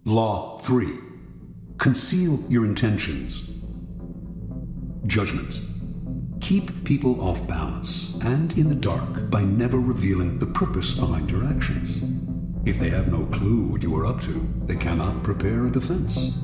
Law 3. Conceal your intentions. Judgment. Keep people off balance and in the dark by never revealing the purpose behind your actions. If they have no clue what you are up to, they cannot prepare a defense.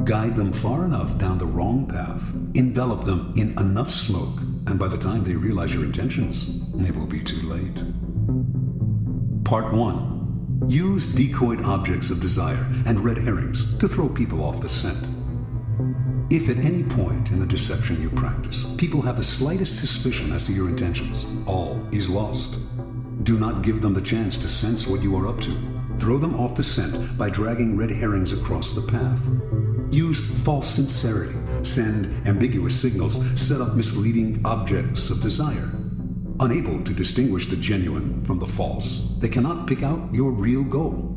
Guide them far enough down the wrong path, envelop them in enough smoke, and by the time they realize your intentions, it will be too late. Part 1. Use decoyed objects of desire and red herrings to throw people off the scent. If at any point in the deception you practice, people have the slightest suspicion as to your intentions, all is lost. Do not give them the chance to sense what you are up to. Throw them off the scent by dragging red herrings across the path. Use false sincerity, send ambiguous signals, set up misleading objects of desire. Unable to distinguish the genuine from the false, they cannot pick out your real goal.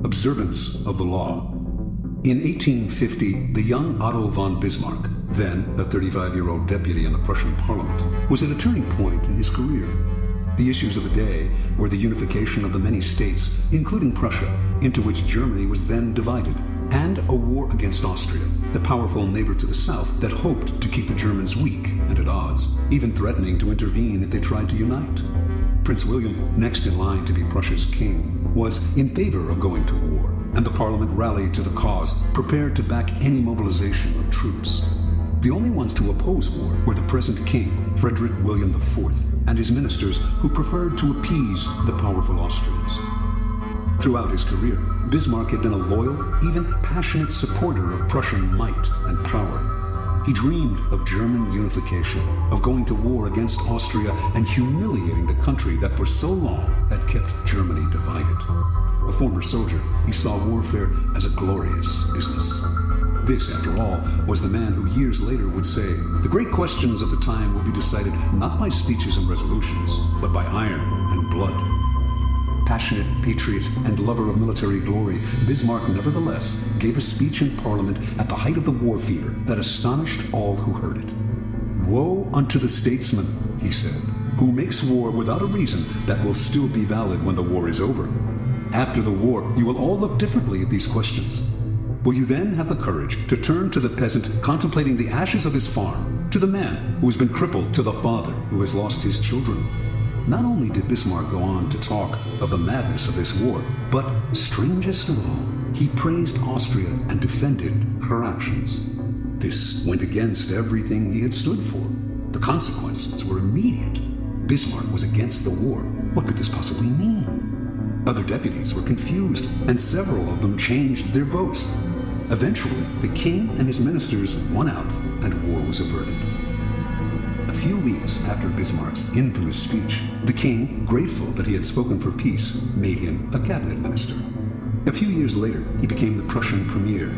Observance of the law. In 1850, the young Otto von Bismarck, then a 35-year-old deputy in the Prussian parliament, was at a turning point in his career. The issues of the day were the unification of the many states, including Prussia, into which Germany was then divided, and a war against Austria, the powerful neighbor to the south that hoped to keep the Germans weak and at odds, even threatening to intervene if they tried to unite. Prince William, next in line to be Prussia's king, was in favor of going to war, and the parliament rallied to the cause, prepared to back any mobilization of troops. The only ones to oppose war were the present king, Frederick William IV, and his ministers who preferred to appease the powerful Austrians. Throughout his career, Bismarck had been a loyal, even passionate supporter of Prussian might and power. He dreamed of German unification, of going to war against Austria and humiliating the country that for so long had kept Germany divided. A former soldier, he saw warfare as a glorious business. This, after all, was the man who years later would say, "The great questions of the time will be decided not by speeches and resolutions, but by iron and blood." Passionate patriot and lover of military glory, Bismarck nevertheless gave a speech in Parliament at the height of the war fever that astonished all who heard it. "Woe unto the statesman," he said, "who makes war without a reason that will still be valid when the war is over. After the war, you will all look differently at these questions. Will you then have the courage to turn to the peasant contemplating the ashes of his farm, to the man who has been crippled, to the father who has lost his children?" Not only did Bismarck go on to talk of the madness of this war, but, strangest of all, he praised Austria and defended her actions. This went against everything he had stood for. The consequences were immediate. Bismarck was against the war. What could this possibly mean? Other deputies were confused, and several of them changed their votes. Eventually, the king and his ministers won out, and war was averted. A few weeks after Bismarck's infamous speech, the king, grateful that he had spoken for peace, made him a cabinet minister. A few years later, he became the Prussian premier.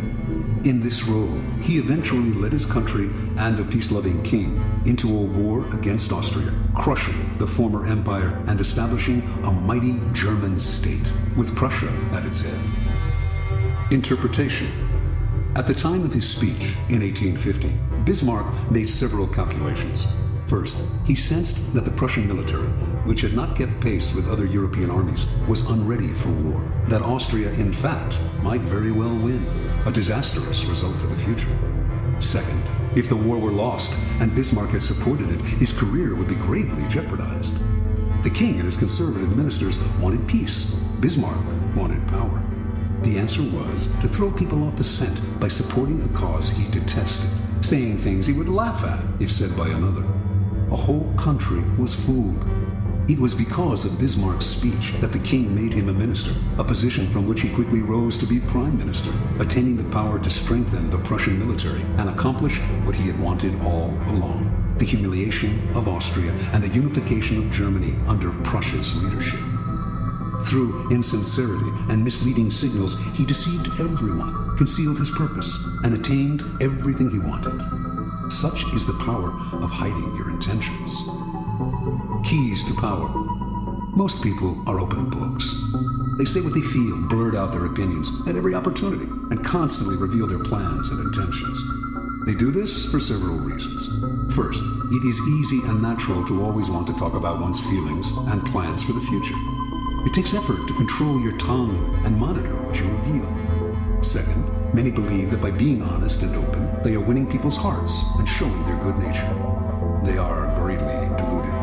In this role, he eventually led his country and the peace-loving king into a war against Austria, crushing the former empire and establishing a mighty German state, with Prussia at its head. Interpretation. At the time of his speech in 1850, Bismarck made several calculations. First, he sensed that the Prussian military, which had not kept pace with other European armies, was unready for war, that Austria, in fact, might very well win, a disastrous result for the future. Second, if the war were lost and Bismarck had supported it, his career would be gravely jeopardized. The king and his conservative ministers wanted peace. Bismarck wanted power. The answer was to throw people off the scent by supporting a cause he detested, saying things he would laugh at if said by another. A whole country was fooled. It was because of Bismarck's speech that the king made him a minister, a position from which he quickly rose to be prime minister, attaining the power to strengthen the Prussian military and accomplish what he had wanted all along, the humiliation of Austria and the unification of Germany under Prussia's leadership. Through insincerity and misleading signals, he deceived everyone, concealed his purpose, and attained everything he wanted. Such is the power of hiding your intentions. Keys to power. Most people are open books. They say what they feel, blurt out their opinions at every opportunity, and constantly reveal their plans and intentions. They do this for several reasons. First, it is easy and natural to always want to talk about one's feelings and plans for the future. It takes effort to control your tongue and monitor what you reveal. Many believe that by being honest and open, they are winning people's hearts and showing their good nature. They are greatly deluded.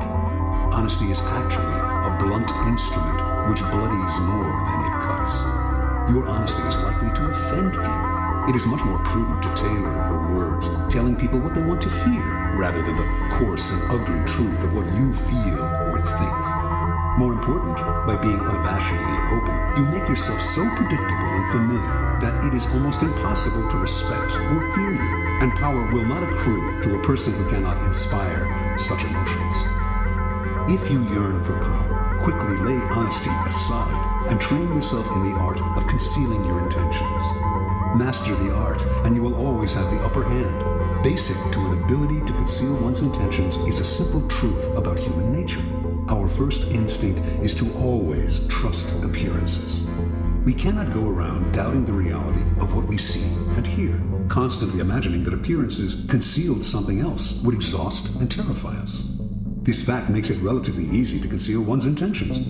Honesty is actually a blunt instrument which bloodies more than it cuts. Your honesty is likely to offend people. It is much more prudent to tailor your words, telling people what they want to hear, rather than the coarse and ugly truth of what you feel or think. More important, by being unabashedly open, you make yourself so predictable and familiar that it is almost impossible to respect or fear you, and power will not accrue to a person who cannot inspire such emotions. If you yearn for power, quickly lay honesty aside and train yourself in the art of concealing your intentions. Master the art, and you will always have the upper hand. Basic to an ability to conceal one's intentions is a simple truth about human nature. Our first instinct is to always trust appearances. We cannot go around doubting the reality of what we see and hear, constantly imagining that appearances concealed something else would exhaust and terrify us. This fact makes it relatively easy to conceal one's intentions.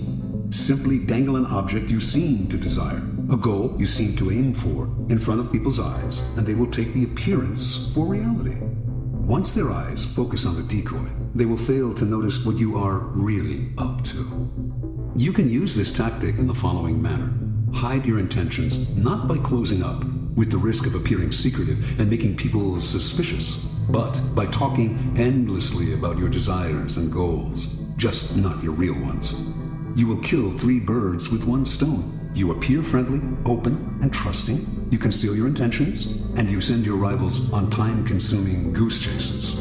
Simply dangle an object you seem to desire, a goal you seem to aim for, in front of people's eyes, and they will take the appearance for reality. Once their eyes focus on the decoy, they will fail to notice what you are really up to. You can use this tactic in the following manner. Hide your intentions not by closing up, with the risk of appearing secretive and making people suspicious, but by talking endlessly about your desires and goals, just not your real ones. You will kill 3 birds with 1 stone. You appear friendly, open, and trusting. You conceal your intentions, and you send your rivals on time-consuming goose chases.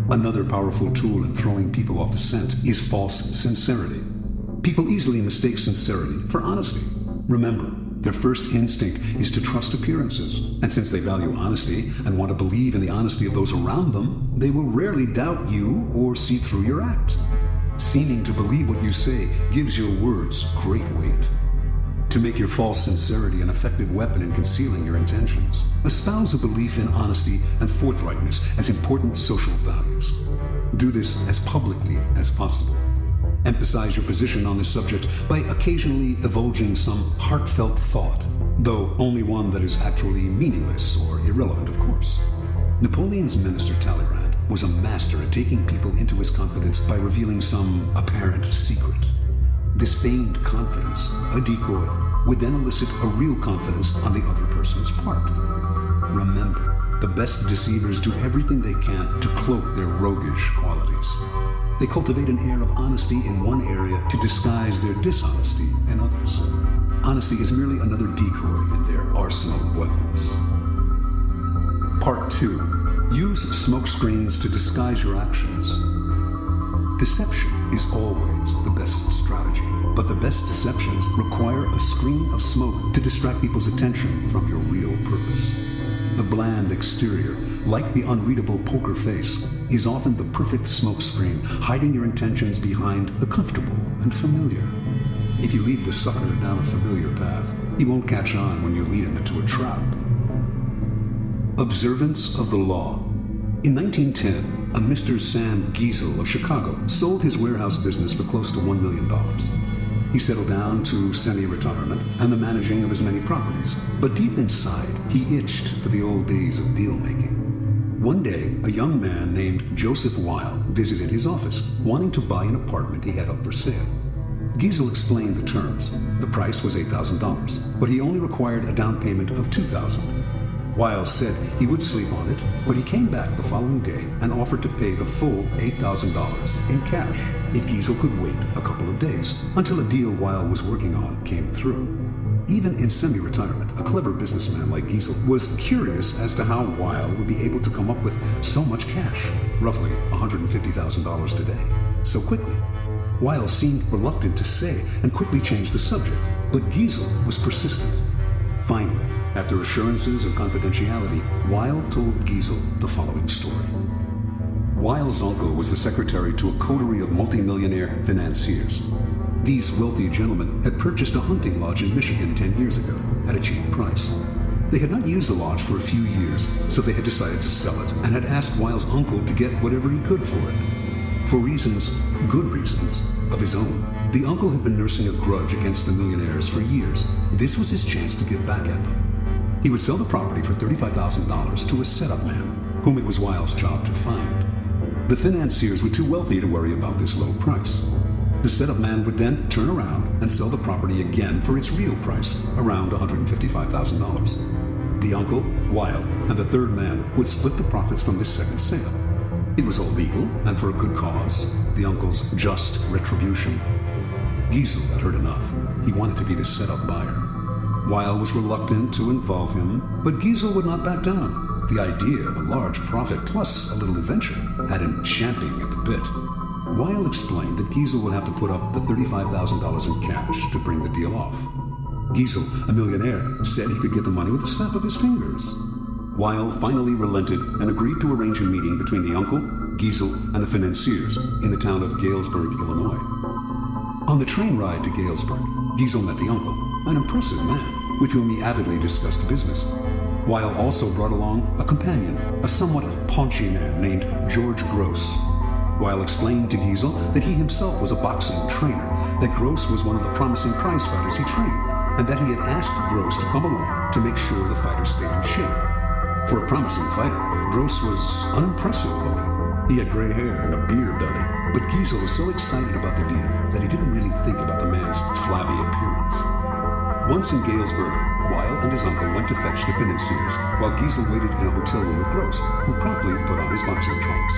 Another powerful tool in throwing people off the scent is false sincerity. People easily mistake sincerity for honesty. Remember, their first instinct is to trust appearances, and since they value honesty and want to believe in the honesty of those around them, they will rarely doubt you or see through your act. Seeming to believe what you say gives your words great weight. To make your false sincerity an effective weapon in concealing your intentions, espouse a belief in honesty and forthrightness as important social values. Do this as publicly as possible. Emphasize your position on this subject by occasionally divulging some heartfelt thought, though only one that is actually meaningless or irrelevant, of course. Napoleon's minister Talleyrand was a master at taking people into his confidence by revealing some apparent secret. This feigned confidence, a decoy, would then elicit a real confidence on the other person's part. Remember, the best deceivers do everything they can to cloak their roguish qualities. They cultivate an air of honesty in one area to disguise their dishonesty in others. Honesty is merely another decoy in their arsenal of weapons. Part 2. Use smoke screens to disguise your actions. Deception is always the best strategy, but the best deceptions require a screen of smoke to distract people's attention from your real purpose. The bland exterior, like the unreadable poker face, is often the perfect smoke screen, hiding your intentions behind the comfortable and familiar. If you lead the sucker down a familiar path, he won't catch on when you lead him into a trap. Observance of the law. In 1910, a Mr. Sam Giesel of Chicago sold his warehouse business for close to $1 million. He settled down to semi-retirement and the managing of his many properties, but deep inside, he itched for the old days of deal-making. One day, a young man named Joseph Weil visited his office, wanting to buy an apartment he had up for sale. Giesel explained the terms. The price was $8,000, but he only required a down payment of $2,000. Weil said he would sleep on it, but he came back the following day and offered to pay the full $8,000 in cash if Giesel could wait a couple of days until a deal Weil was working on came through. Even in semi-retirement, a clever businessman like Giesel was curious as to how Weil would be able to come up with so much cash, roughly $150,000 today, so quickly. Weil seemed reluctant to say and quickly changed the subject, but Giesel was persistent. Finally, after assurances of confidentiality, Weil told Giesel the following story. Weil's uncle was the secretary to a coterie of multimillionaire financiers. These wealthy gentlemen had purchased a hunting lodge in Michigan 10 years ago at a cheap price. They had not used the lodge for a few years, so they had decided to sell it and had asked Weil's uncle to get whatever he could for it. For reasons, good reasons, of his own, the uncle had been nursing a grudge against the millionaires for years. This was his chance to get back at them. He would sell the property for $35,000 to a setup man, whom it was Wile's job to find. The financiers were too wealthy to worry about this low price. The setup man would then turn around and sell the property again for its real price, around $155,000. The uncle, Weil, and the third man would split the profits from this second sale. It was all legal and for a good cause, the uncle's just retribution. Giesel had heard enough. He wanted to be the setup buyer. Weil was reluctant to involve him, but Giesel would not back down. The idea of a large profit plus a little adventure had him champing at the bit. Weil explained that Giesel would have to put up the $35,000 in cash to bring the deal off. Giesel, a millionaire, said he could get the money with the snap of his fingers. Weil finally relented and agreed to arrange a meeting between the uncle, Giesel, and the financiers in the town of Galesburg, Illinois. On the train ride to Galesburg, Giesel met the uncle, an impressive man with whom he avidly discussed business. Weil also brought along a companion, a somewhat paunchy man named George Gross. Weil explained to Giesel that he himself was a boxing trainer, that Gross was one of the promising prize fighters he trained, and that he had asked Gross to come along to make sure the fighter stayed in shape. For a promising fighter, Gross was unimpressive looking. He had gray hair and a beer belly, but Giesel was so excited about the deal that he didn't really think about the man's flabby appearance. Once in Galesburg, Weil and his uncle went to fetch the financiers, while Giesel waited in a hotel room with Gross, who promptly put on his boxing trunks.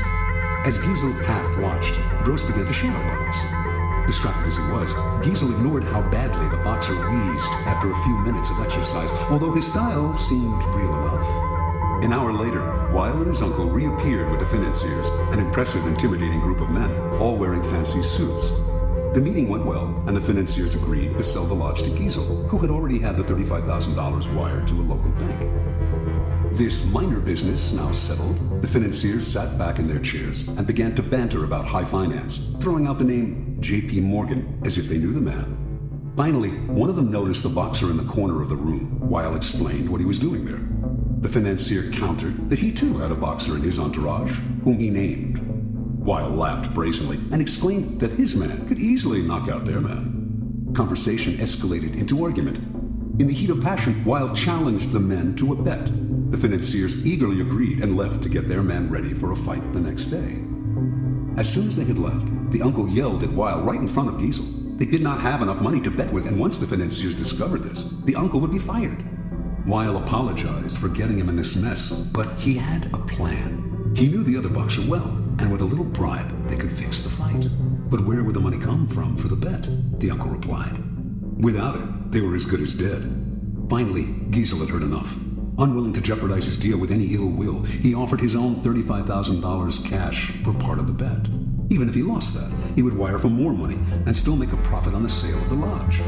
As Giesel half-watched, Gross began to shadowbox. Distracted as he was, Giesel ignored how badly the boxer wheezed after a few minutes of exercise, although his style seemed real enough. An hour later, Weil and his uncle reappeared with the financiers, an impressive, intimidating group of men, all wearing fancy suits. The meeting went well, and the financiers agreed to sell the lodge to Giesel, who had already had the $35,000 wired to a local bank. This minor business now settled, the financiers sat back in their chairs and began to banter about high finance, throwing out the name J.P. Morgan as if they knew the man. Finally, one of them noticed the boxer in the corner of the room. Weil explained what he was doing there. The financier countered that he too had a boxer in his entourage, whom he named. Weil laughed brazenly and exclaimed that his man could easily knock out their man. Conversation escalated into argument. In the heat of passion, Weil challenged the men to a bet. The financiers eagerly agreed and left to get their man ready for a fight the next day. As soon as they had left, the uncle yelled at Weil right in front of Giesel. They did not have enough money to bet with, and once the financiers discovered this, the uncle would be fired. Weil apologized for getting him in this mess, but he had a plan. He knew the other boxer well, and with a little bribe, they could fix the fight. But where would the money come from for the bet? The uncle replied. Without it, they were as good as dead. Finally, Giesel had heard enough. Unwilling to jeopardize his deal with any ill will, he offered his own $35,000 cash for part of the bet. Even if he lost that, he would wire for more money and still make a profit on the sale of the lodge.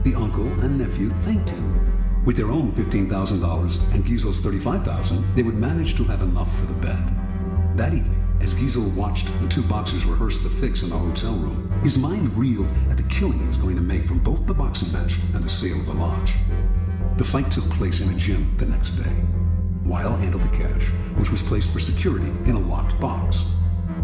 The uncle and nephew thanked him. With their own $15,000 and Giesel's $35,000, they would manage to have enough for the bet. That evening, as Giesel watched the two boxers rehearse the fix in the hotel room, his mind reeled at the killing he was going to make from both the boxing match and the sale of the lodge. The fight took place in a gym the next day. Weil handled the cash, which was placed for security in a locked box.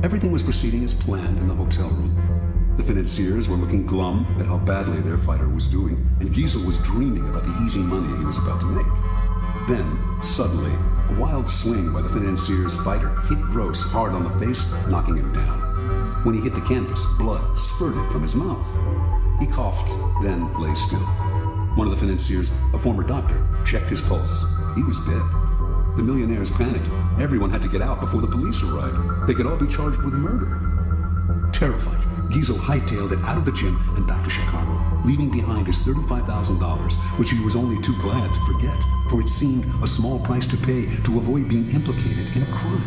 Everything was proceeding as planned in the hotel room. The financiers were looking glum at how badly their fighter was doing, and Giesel was dreaming about the easy money he was about to make. Then, suddenly, a wild swing by the financier's fighter hit Gross hard on the face, knocking him down. When he hit the canvas, blood spurted from his mouth. He coughed, then lay still. One of the financiers, a former doctor, checked his pulse. He was dead. The millionaires panicked. Everyone had to get out before the police arrived. They could all be charged with murder. Terrified, Giesel hightailed it out of the gym and back to Chicago, leaving behind his $35,000, which he was only too glad to forget, for it seemed a small price to pay to avoid being implicated in a crime.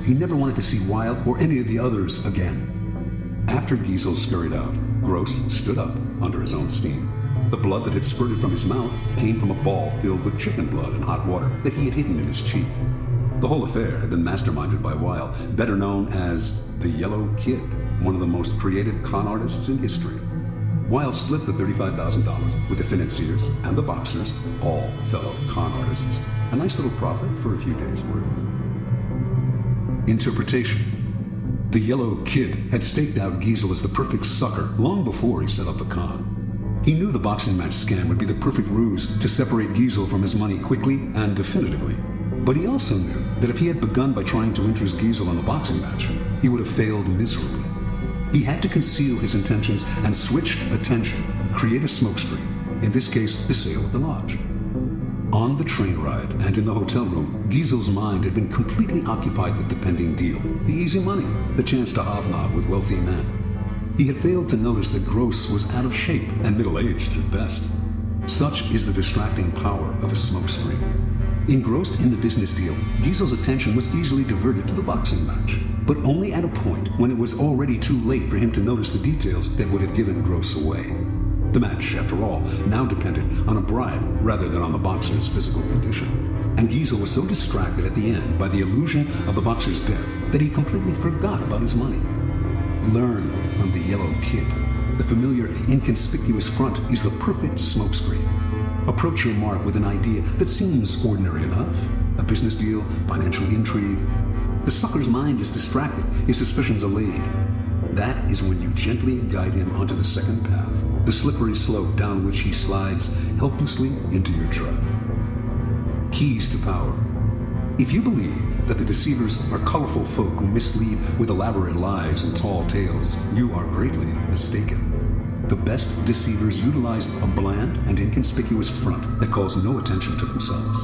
He never wanted to see Weil or any of the others again. After Giesel scurried out, Gross stood up under his own steam. The blood that had spurted from his mouth came from a ball filled with chicken blood and hot water that he had hidden in his cheek. The whole affair had been masterminded by Weil, better known as the Yellow Kid, one of the most creative con artists in history. Weil split the $35,000 with the financiers and the boxers, all fellow con artists, a nice little profit for a few days' work. Interpretation. The Yellow Kid had staked out Giesel as the perfect sucker long before he set up the con. He knew the boxing match scam would be the perfect ruse to separate Giesel from his money quickly and definitively. But he also knew that if he had begun by trying to interest Giesel in the boxing match, he would have failed miserably. He had to conceal his intentions and switch attention, create a smokescreen, in this case, the sale at the lodge. On the train ride and in the hotel room, Giesel's mind had been completely occupied with the pending deal, the easy money, the chance to hobnob with wealthy men. He had failed to notice that Gross was out of shape and middle-aged at best. Such is the distracting power of a smokescreen. Engrossed in the business deal, Giesel's attention was easily diverted to the boxing match, but only at a point when it was already too late for him to notice the details that would have given Gross away. The match, after all, now depended on a bribe rather than on the boxer's physical condition. And Giesel was so distracted at the end by the illusion of the boxer's death that he completely forgot about his money. Learn from the yellow kid. The familiar, inconspicuous front is the perfect smokescreen. Approach your mark with an idea that seems ordinary enough. A business deal, financial intrigue. The sucker's mind is distracted, his suspicions allayed. That is when you gently guide him onto the second path, the slippery slope down which he slides helplessly into your trap. Keys to power. If you believe that the deceivers are colorful folk who mislead with elaborate lies and tall tales, you are greatly mistaken. The best deceivers utilize a bland and inconspicuous front that calls no attention to themselves.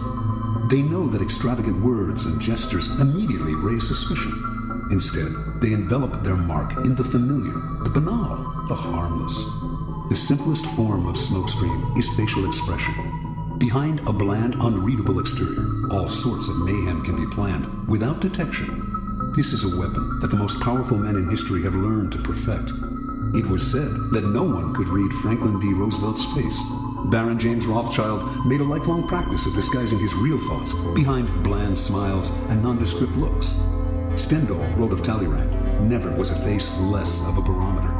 They know that extravagant words and gestures immediately raise suspicion. Instead, they envelop their mark in the familiar, the banal, the harmless. The simplest form of smokescreen is facial expression. Behind a bland, unreadable exterior, all sorts of mayhem can be planned without detection. This is a weapon that the most powerful men in history have learned to perfect. It was said that no one could read Franklin D. Roosevelt's face. Baron James Rothschild made a lifelong practice of disguising his real thoughts behind bland smiles and nondescript looks. Stendhal wrote of Talleyrand, never was a face less of a barometer.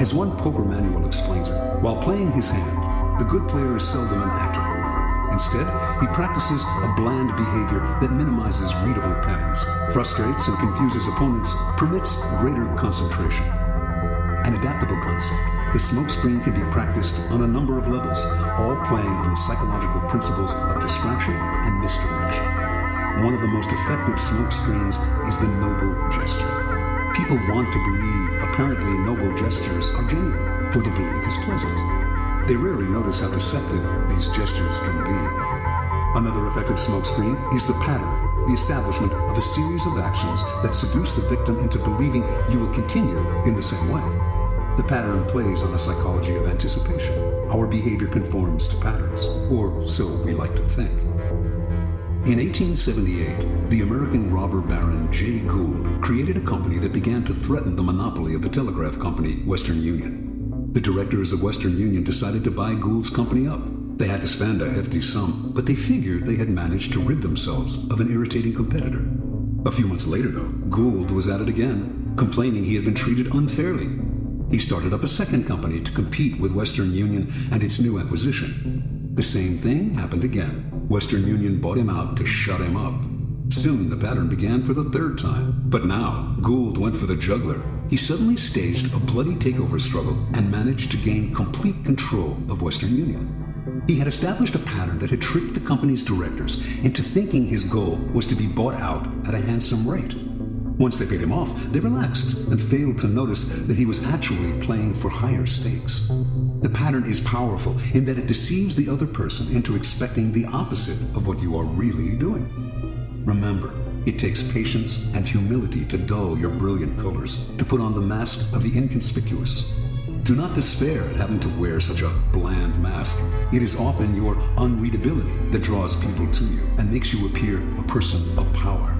As one poker manual explains it, while playing his hand, the good player is seldom an actor. Instead, he practices a bland behavior that minimizes readable patterns, frustrates and confuses opponents, permits greater concentration. An adaptable concept, the smokescreen can be practiced on a number of levels, all playing on the psychological principles of distraction and misdirection. One of the most effective smokescreens is the noble gesture. People want to believe apparently noble gestures are genuine, for the belief is pleasant. They rarely notice how deceptive these gestures can be. Another effective smokescreen is the pattern, the establishment of a series of actions that seduce the victim into believing you will continue in the same way. The pattern plays on the psychology of anticipation. Our behavior conforms to patterns, or so we like to think. In 1878, the American robber baron Jay Gould created a company that began to threaten the monopoly of the telegraph company, Western Union. The directors of Western Union decided to buy Gould's company up. They had to spend a hefty sum, but they figured they had managed to rid themselves of an irritating competitor. A few months later, though, Gould was at it again, complaining he had been treated unfairly. He started up a second company to compete with Western Union and its new acquisition. The same thing happened again. Western Union bought him out to shut him up. Soon the pattern began for the third time, but now Gould went for the jugular. He suddenly staged a bloody takeover struggle and managed to gain complete control of Western Union. He had established a pattern that had tricked the company's directors into thinking his goal was to be bought out at a handsome rate. Once they paid him off, they relaxed and failed to notice that he was actually playing for higher stakes. The pattern is powerful in that it deceives the other person into expecting the opposite of what you are really doing. Remember, it takes patience and humility to dull your brilliant colors, to put on the mask of the inconspicuous. Do not despair at having to wear such a bland mask. It is often your unreadability that draws people to you and makes you appear a person of power.